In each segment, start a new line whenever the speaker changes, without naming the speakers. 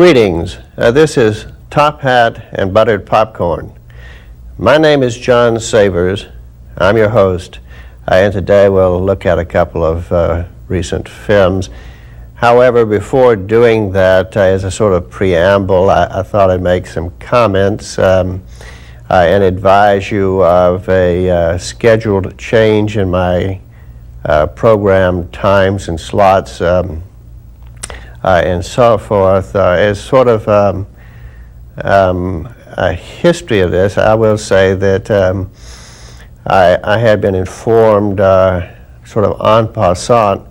Greetings. This is Top Hat and Buttered Popcorn. My name is John Savers. I'm your host, and today we'll look at a couple of recent films. However, before doing that, as a sort of preamble, I thought I'd make some comments and advise you of a scheduled change in my program times and slots and so forth. As sort of a history of this, I will say that I had been informed sort of en passant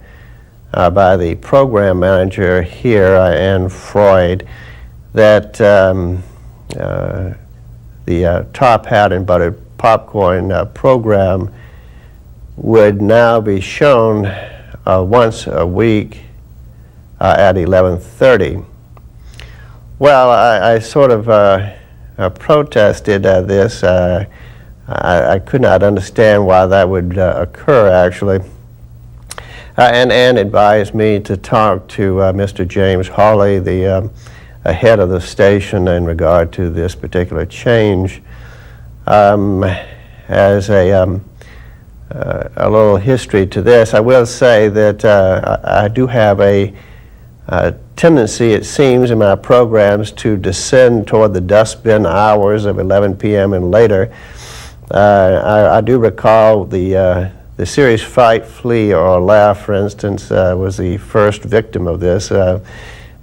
by the program manager here, Anne Freud, that the Top Hat and Buttered Popcorn program would now be shown once a week at 11:30. Well, I sort of protested this. I could not understand why that would occur, actually. And Anne advised me to talk to Mr. James Hawley, the head of the station, in regard to this particular change. As a little history to this, I will say that I do have a tendency, it seems, in my programs to descend toward the dustbin hours of 11 p.m. and later. I do recall the series Fight, Flee, or Laugh, for instance, was the first victim of this.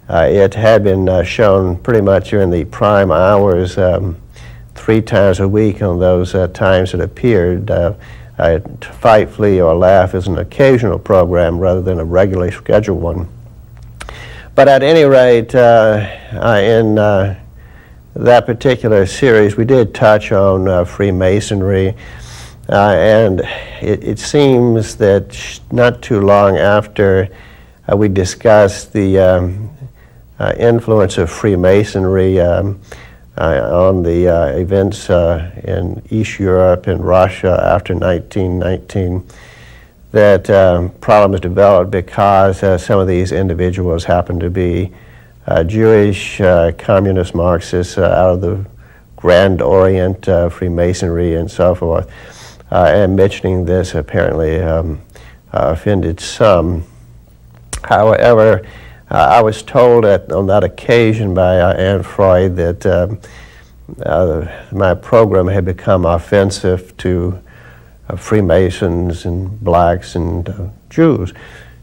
It had been shown pretty much during the prime hours 3 times a week on those times it appeared. Fight, Flee, or Laugh is an occasional program rather than a regularly scheduled one. But at any rate, in that particular series, we did touch on Freemasonry, and it seems that not too long after we discussed the influence of Freemasonry on the events in East Europe and Russia after 1919, that problems developed because some of these individuals happened to be Jewish, communist Marxists out of the Grand Orient, Freemasonry, and so forth. And mentioning this apparently offended some. However, I was told on that occasion by Anne Freud that my program had become offensive to Freemasons and blacks and Jews.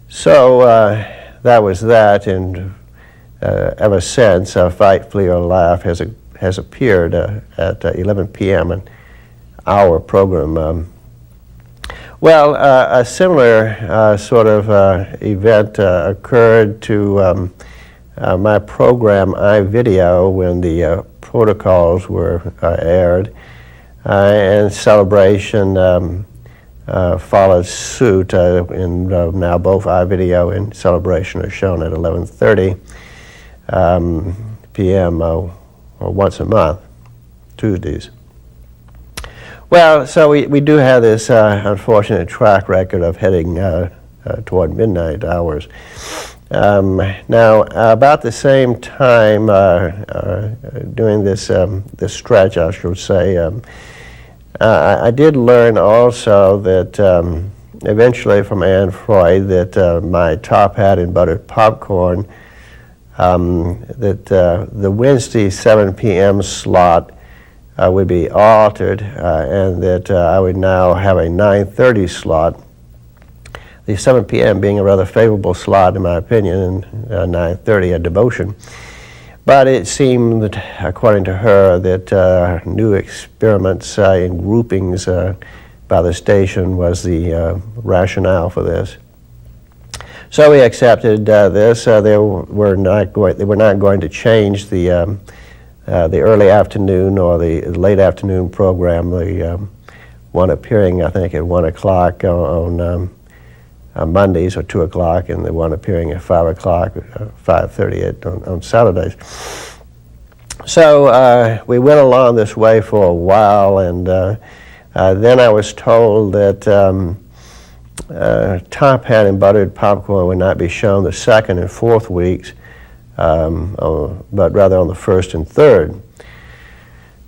So that was that, and ever since, Fight, Flee, or Laugh has appeared at 11 p.m. in our program. Well, a similar sort of event occurred to my program iVideo when the protocols were aired. And Celebration followed suit, and now both iVideo and Celebration are shown at 11:30 p.m. Or once a month, Tuesdays. Well, so we do have this unfortunate track record of heading toward midnight hours. Now, about the same time during this stretch, I should say, I did learn also that eventually from Anne Freud that my Top Hat and Buttered Popcorn, that the Wednesday 7 p.m. slot would be altered, and that I would now have a 9:30 slot. The 7 p.m. being a rather favorable slot, in my opinion, and 9:30 a devotion. But it seemed that, according to her, that new experiments in groupings by the station was the rationale for this. So we accepted this. They were not going to change the early afternoon or the late afternoon program. The one appearing, I think, at 1 o'clock on Mondays, or 2 o'clock, and the one appearing at 5 o'clock, 5:30 on Saturdays. So we went along this way for a while, and then I was told that Top Hat and Buttered Popcorn would not be shown the second and fourth weeks but rather on the 1st and 3rd.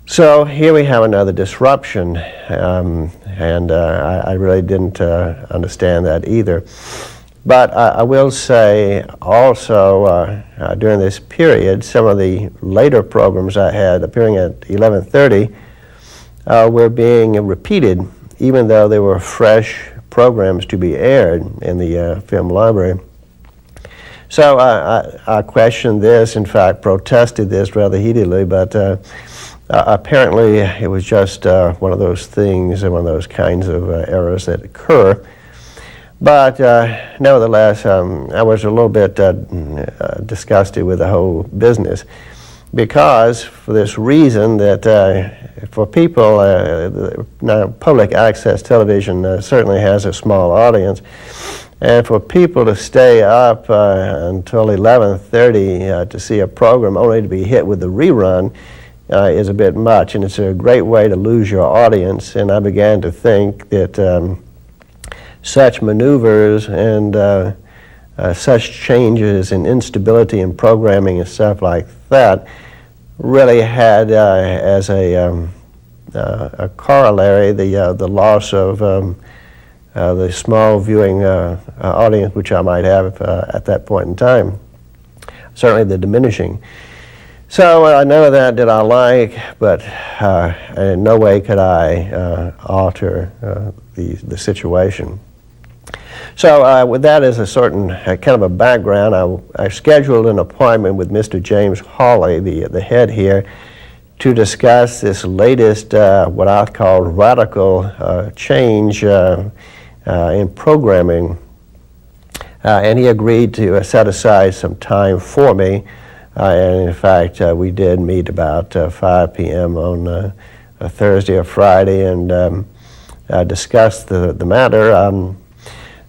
So here we have another disruption, and I really didn't understand that either. But I will say also during this period, some of the later programs I had appearing at 11:30 were being repeated, even though they were fresh programs to be aired in the film library. So I questioned this, in fact protested this rather heatedly, but apparently it was just one of those things, one of those kinds of errors that occur. But nevertheless, I was a little bit disgusted with the whole business, because for this reason that for people, now public access television certainly has a small audience, and for people to stay up until 11:30 to see a program only to be hit with the rerun is a bit much, and it's a great way to lose your audience. And I began to think that such maneuvers and such changes and instability in programming and stuff like that really had as a corollary the loss of the small viewing audience which I might have at that point in time, certainly the diminishing. So none of that did I like, but in no way could I alter the situation. So with that as a certain kind of a background, I scheduled an appointment with Mr. James Hawley, the head here, to discuss this latest, what I call radical change in programming. And he agreed to set aside some time for me. And in fact, we did meet about 5 p.m. on a Thursday or Friday and discuss the matter.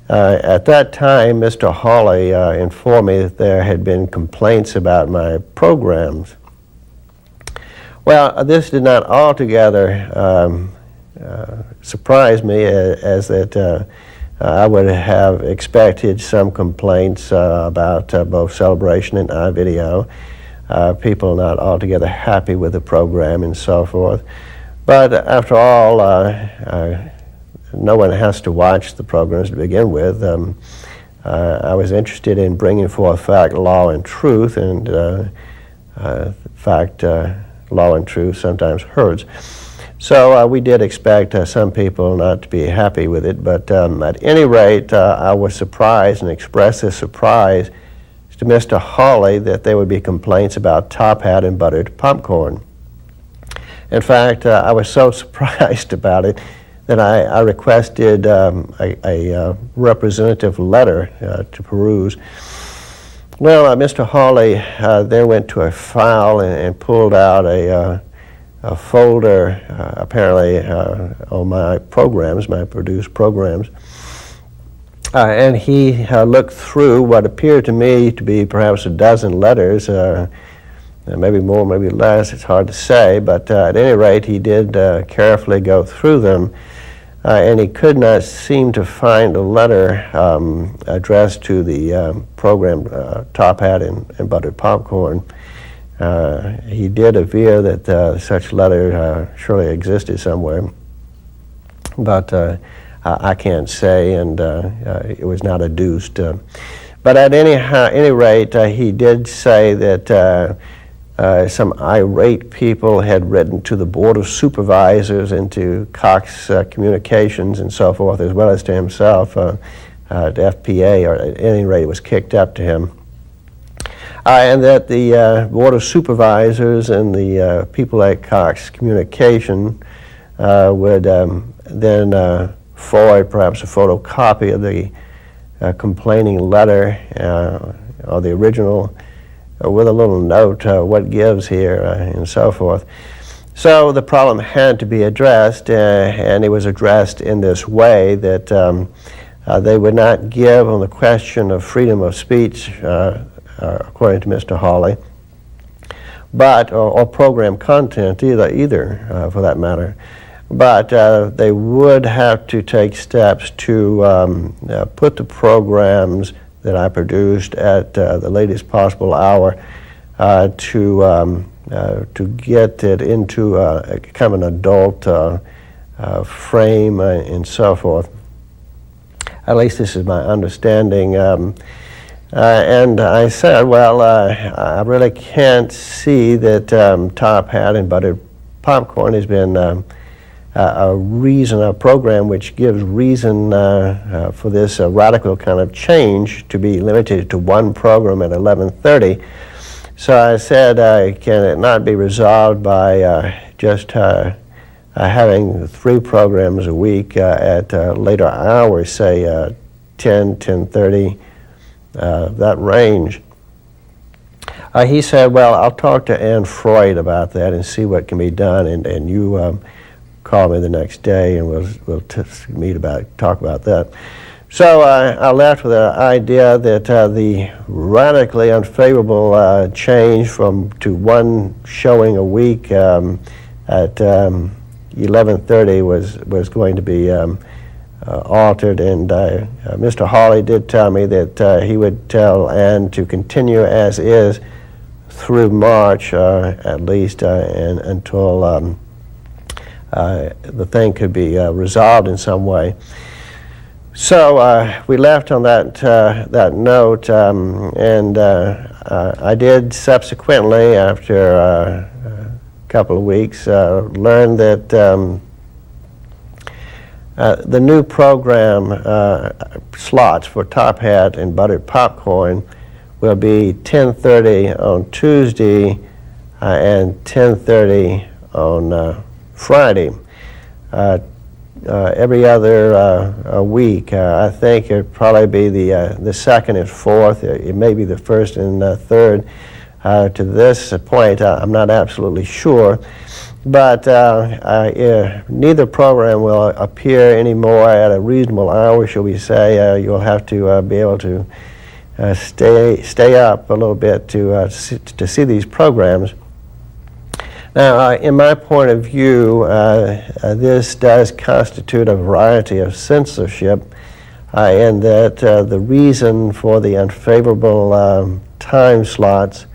At that time, Mr. Hawley informed me that there had been complaints about my programs. Well, this did not altogether surprise me, as that I would have expected some complaints about both Celebration and iVideo, people not altogether happy with the program and so forth. But after all, no one has to watch the programs to begin with. I was interested in bringing forth fact, law, and truth, and fact, law, and truth sometimes hurts. So we did expect some people not to be happy with it, but at any rate, I was surprised and expressed this surprise to Mr. Hawley that there would be complaints about Top Hat and buttered popcorn. In fact, I was so surprised about it that I requested a representative letter to peruse. Well, Mr. Hawley then went to a file and pulled out a folder, apparently on my programs, my produced programs, and he looked through what appeared to me to be perhaps a dozen letters, maybe more, maybe less, it's hard to say, but at any rate, he did carefully go through them, and he could not seem to find a letter addressed to the program Top Hat and Buttered Popcorn. He did aver that such letter surely existed somewhere, but I can't say, and it was not adduced. But at any rate, he did say that some irate people had written to the Board of Supervisors and to Cox Communications and so forth, as well as to himself, to FPA, or at any rate, it was kicked up to him. And that the Board of Supervisors and the people at Cox Communication would then forward perhaps a photocopy of the complaining letter or the original with a little note, what gives here, and so forth. So the problem had to be addressed, and it was addressed in this way that they would not give on the question of freedom of speech, according to Mr. Hawley, but or program content either for that matter. But they would have to take steps to put the programs that I produced at the latest possible hour to get it into a kind of an adult frame and so forth. At least this is my understanding. And I said, well, I really can't see that Top Hat and Buttered Popcorn has been a program which gives reason for this radical kind of change to be limited to one program at 11:30. So I said, can it not be resolved by just having 3 programs a week at later hours, say 10, 10:30, that range? He said, well, I'll talk to Ann Freud about that and see what can be done, and you call me the next day and we'll meet talk about that. So I left with the idea that the radically unfavorable change to one showing a week at 11:30 was going to be altered, and Mr. Hawley did tell me that he would tell Ann to continue as is through March at least, and until the thing could be resolved in some way. So we left on that note, and I did subsequently, after a couple of weeks, learn that the new program slots for Top Hat and Buttered Popcorn will be 10:30 on Tuesday and 10:30 on Friday. Every other week. I think it'd probably be the second and fourth. It may be the first and third. To this point, I'm not absolutely sure, but neither program will appear anymore at a reasonable hour, shall we say. You'll have to be able to stay up a little bit to see these programs. Now, in my point of view, this does constitute a variety of censorship, in that the reason for the unfavorable time slots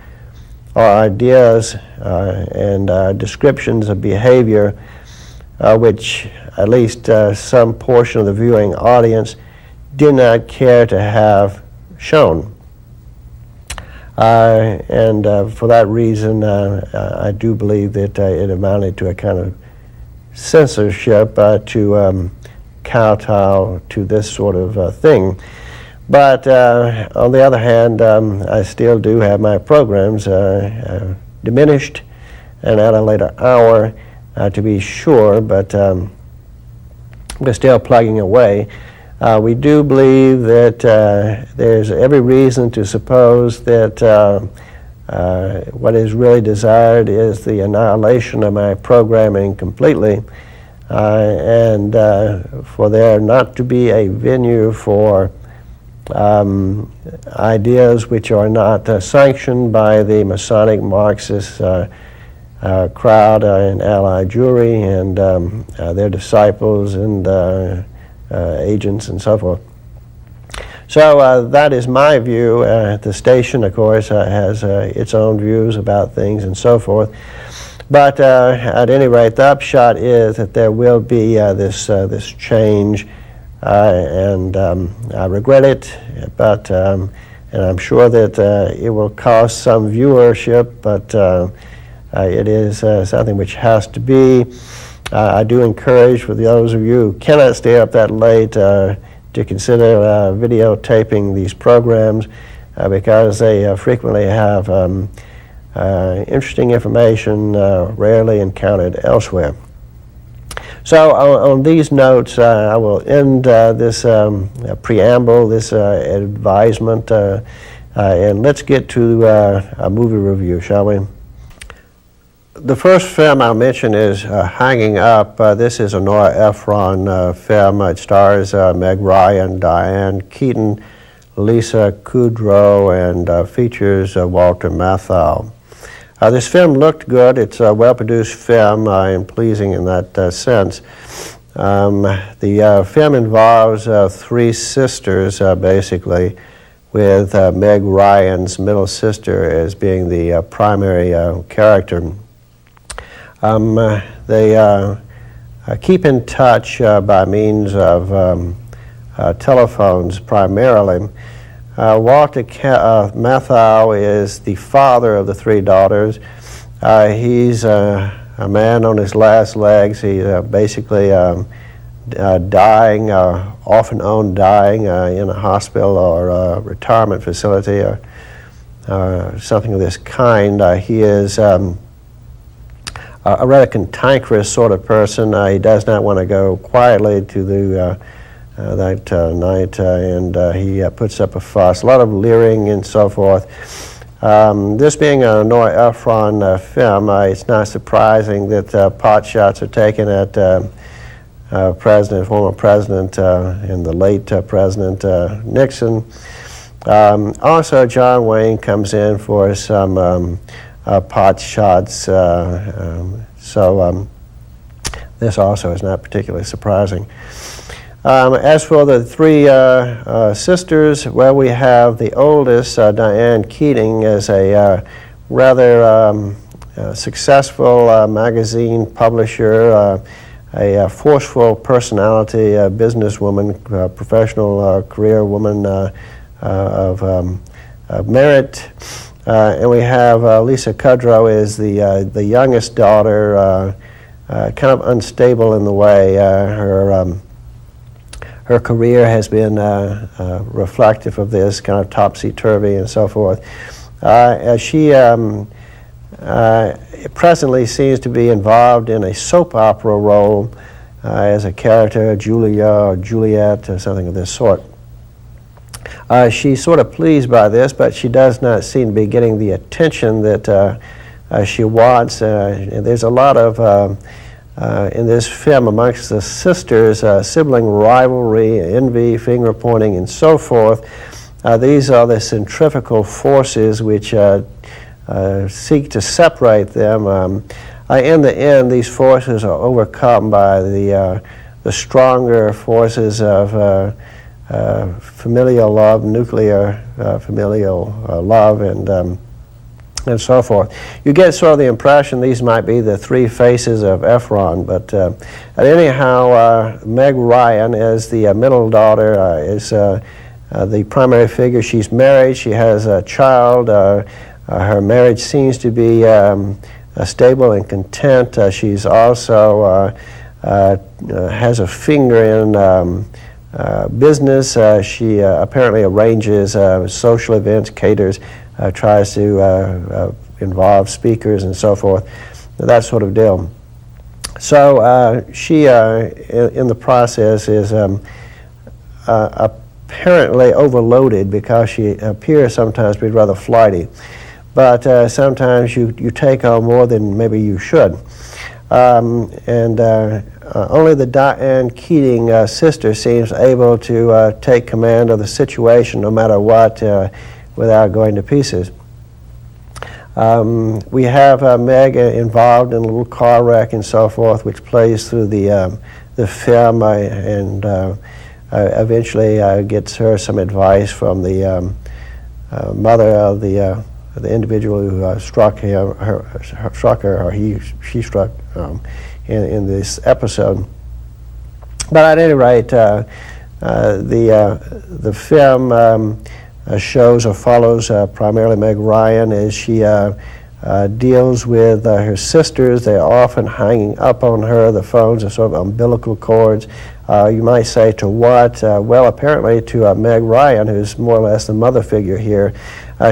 are ideas and descriptions of behavior which at least some portion of the viewing audience did not care to have shown. And for that reason, I do believe that it amounted to a kind of censorship to kowtow to this sort of thing. But on the other hand, I still do have my programs diminished and at a later hour, to be sure, but we're still plugging away. We do believe that there's every reason to suppose that what is really desired is the annihilation of my programming completely, and for there not to be a venue for ideas which are not sanctioned by the Masonic Marxist crowd and allied jury and their disciples and agents and so forth. So that is my view. The station, of course, has its own views about things and so forth. But at any rate, the upshot is that there will be this change, and I regret it, but and I'm sure that it will cost some viewership, but it is something which has to be. I do encourage, for those of you who cannot stay up that late, to consider videotaping these programs, because they frequently have interesting information rarely encountered elsewhere. So on these notes, I will end this preamble, this advisement, and let's get to a movie review, shall we? The first film I'll mention is Hanging Up. This is a Nora Ephron film. It stars Meg Ryan, Diane Keaton, Lisa Kudrow, and features Walter Matthau. This film looked good. It's a well-produced film and pleasing in that sense. The film involves three sisters, basically, with Meg Ryan's middle sister as being the primary character. They keep in touch by means of telephones primarily. Walter Matthau is the father of the three daughters. He's a man on his last legs. He's basically dying, often dying in a hospital or a retirement facility or something of this kind. He is a rather cantankerous sort of person. He does not want to go quietly to that night, and he puts up a fuss, a lot of leering and so forth. This being a Nora Ephron film, it's not surprising that pot shots are taken at former President, and the late President Nixon. Also, John Wayne comes in for some pot shots, so this also is not particularly surprising. As for the three sisters, well, we have the oldest, Diane Keaton, as a rather successful magazine publisher, a forceful personality, a businesswoman, professional career woman of merit. And we have Lisa Kudrow is the youngest daughter, kind of unstable in the way. Her career has been reflective of this, kind of topsy-turvy and so forth. She presently seems to be involved in a soap opera role as a character, Julia or Juliet or something of this sort. She's sort of pleased by this, but she does not seem to be getting the attention that she wants. There's a lot of in this film amongst the sisters, sibling rivalry, envy, finger pointing, and so forth. These are the centrifugal forces which seek to separate them. In the end, these forces are overcome by the stronger forces of familial love, nuclear familial love, and so forth. You get sort of the impression these might be the three faces of Ephron, but anyhow, Meg Ryan is the middle daughter, is the primary figure. She's married, she has a child, her marriage seems to be stable and content. She's also has a finger in business. She apparently arranges social events, caters, tries to involve speakers and so forth, that sort of deal. So she, in the process, is apparently overloaded because she appears sometimes to be rather flighty. But sometimes you take on more than maybe you should. Only the Diane Keaton sister seems able to take command of the situation no matter what, without going to pieces. We have Meg involved in a little car wreck and so forth, which plays through the film, and eventually gets her some advice from the mother of the individual who struck her, or she struck in this episode. But at any rate, the film shows or follows primarily Meg Ryan as she deals with her sisters. They're often hanging up on her. The phones are sort of umbilical cords. You might say to what? Well, apparently to Meg Ryan, who's more or less the mother figure here.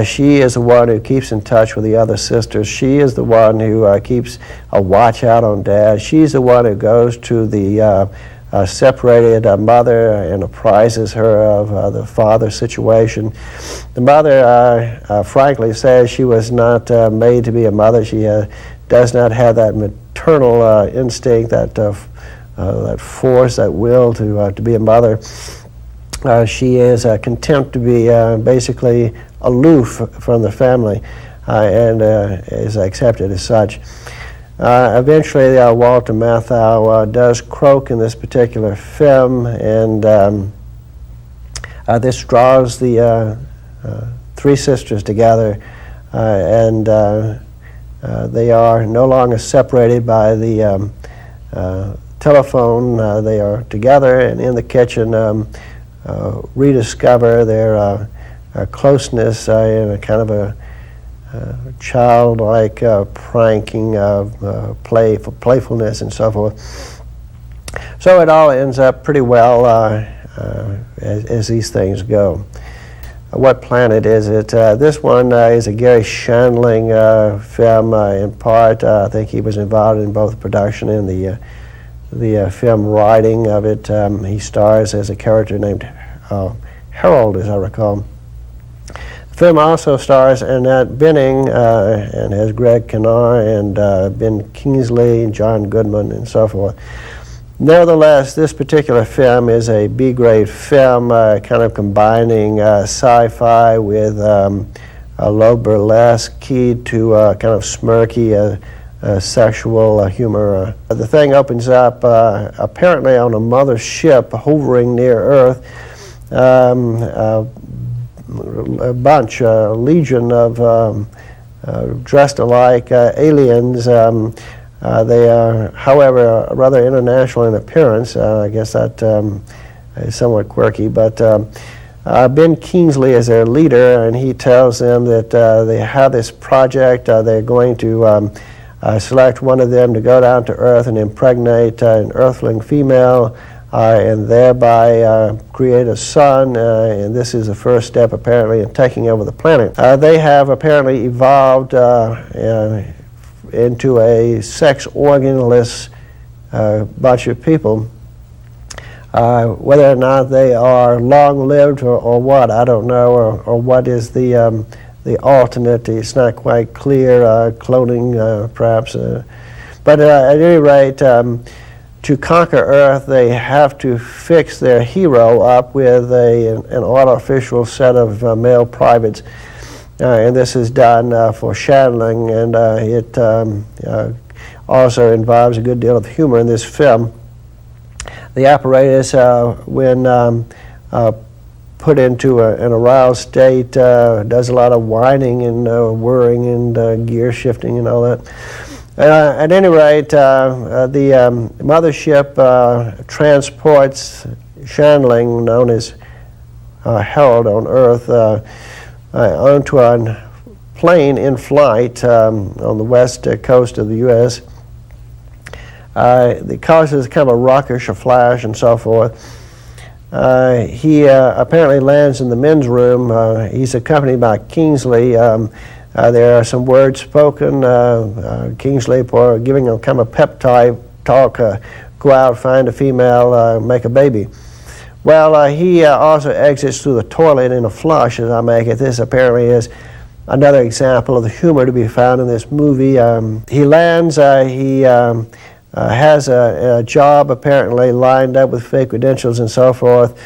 She is the one who keeps in touch with the other sisters. She is the one who keeps a watch out on Dad. She's the one who goes to the separated mother and apprises her of the father situation. The mother, frankly, says she was not made to be a mother. She does not have that maternal instinct, that force, that will to be a mother. She is content to be basically aloof from the family and is accepted as such. Eventually, Walter Matthau does croak in this particular film, and this draws the three sisters together, and they are no longer separated by the telephone. They are together and in the kitchen rediscover their closeness in a kind of a childlike pranking of playfulness and so forth. So it all ends up pretty well as these things go. What planet is it? This one is a Gary Shandling film in part. I think he was involved in both the production and the film writing of it. He stars as a character named Harold, as I recall. The film also stars Annette Bening and has Greg Kinnear and Ben Kingsley and John Goodman and so forth. Nevertheless, this particular film is a B-grade film, kind of combining sci-fi with a low burlesque keyed to kind of smirky sexual humor. The thing opens up apparently on a mothership hovering near Earth. A bunch, a legion of dressed alike aliens. They are, however, rather international in appearance. I guess that is somewhat quirky, but Ben Kingsley is their leader, and he tells them that they have this project. They're going to select one of them to go down to Earth and impregnate an Earthling female, and thereby create a son, and this is the first step apparently in taking over the planet. They have apparently evolved into a sex organless bunch of people. Whether or not they are long-lived or what, I don't know, or what is the alternate. It's not quite clear, cloning perhaps. But at any rate, to conquer Earth, they have to fix their hero up with an artificial set of male privates. And this is done for Shandling, and it also involves a good deal of humor in this film. The apparatus, when put into an aroused state, does a lot of whining and whirring and gear shifting and all that. At any rate, the mothership transports Shandling, known as Harold on Earth, onto a plane in flight on the west coast of the U.S. It causes kind of a ruckish, a flash, and so forth. He apparently lands in the men's room. He's accompanied by Kingsley. There are some words spoken. Kingsley, for giving him kind of a pep talk, go out, find a female, make a baby. Well, he also exits through the toilet in a flush, as I make it. This apparently is another example of the humor to be found in this movie. He lands, he has a job apparently lined up with fake credentials and so forth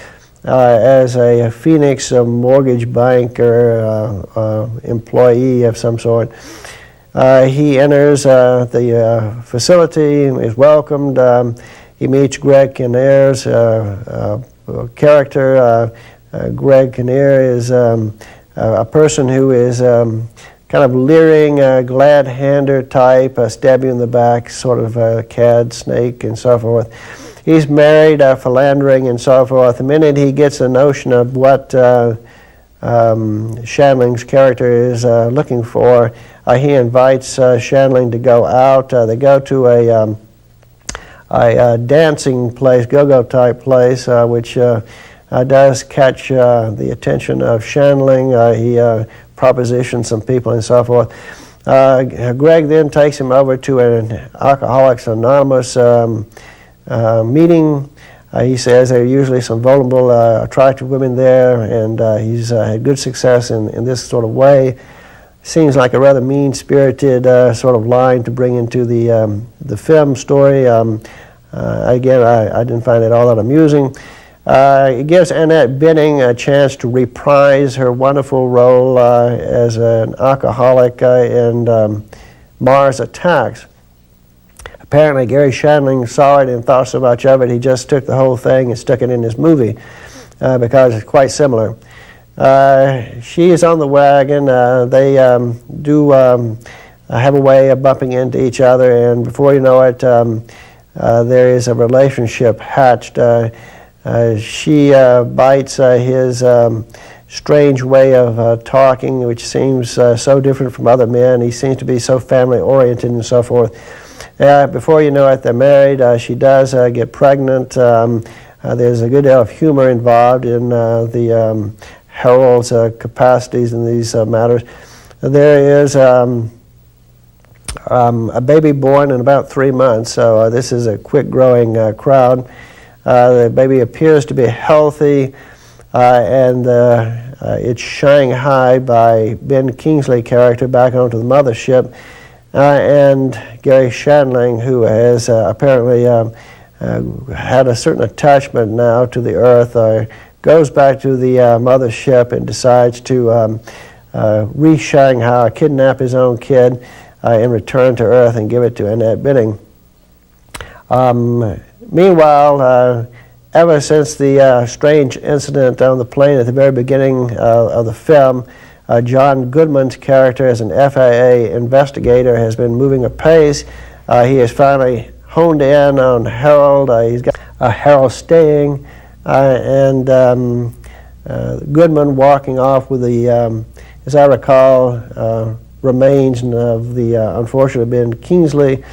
as a Phoenix mortgage banker employee of some sort. He enters the facility, is welcomed. He meets Greg Kinnear's character. Greg Kinnear is a person who is kind of leering, glad-hander type, stab you in the back, sort of a cad, snake, and so forth. He's married, philandering, and so forth. The minute he gets a notion of what Shandling's character is looking for, he invites Shandling to go out. They go to a dancing place, go-go type place, which does catch the attention of Shandling. He propositions some people and so forth. Greg then takes him over to an Alcoholics Anonymous meeting. He says there are usually some vulnerable, attractive women there, and he's had good success in this sort of way. Seems like a rather mean-spirited sort of line to bring into the film story. Again, I didn't find it all that amusing. It gives Annette Bening a chance to reprise her wonderful role as an alcoholic in Mars Attacks. Apparently, Gary Shandling saw it and thought so much of it, he just took the whole thing and stuck it in his movie because it's quite similar. She is on the wagon. They do have a way of bumping into each other, and before you know it, there is a relationship hatched. She bites his strange way of talking, which seems so different from other men. He seems to be so family-oriented and so forth. Before you know it, they're married. She does get pregnant. There's a good deal of humor involved in the Harold's capacities in these matters. There is a baby born in about 3 months, so this is a quick-growing crowd. The baby appears to be healthy, and it's shanghaied by Ben Kingsley character back onto the mothership, and Gary Shandling, who has apparently had a certain attachment now to the earth, goes back to the mothership and decides to re-Shanghai, kidnap his own kid, and return to Earth and give it to Annette Binning. Meanwhile, ever since the strange incident on the plane at the very beginning of the film, John Goodman's character as an FAA investigator has been moving apace. He has finally honed in on Harold. He's got Harold staying, and Goodman walking off with the, as I recall, remains of the unfortunate Ben Kingsley.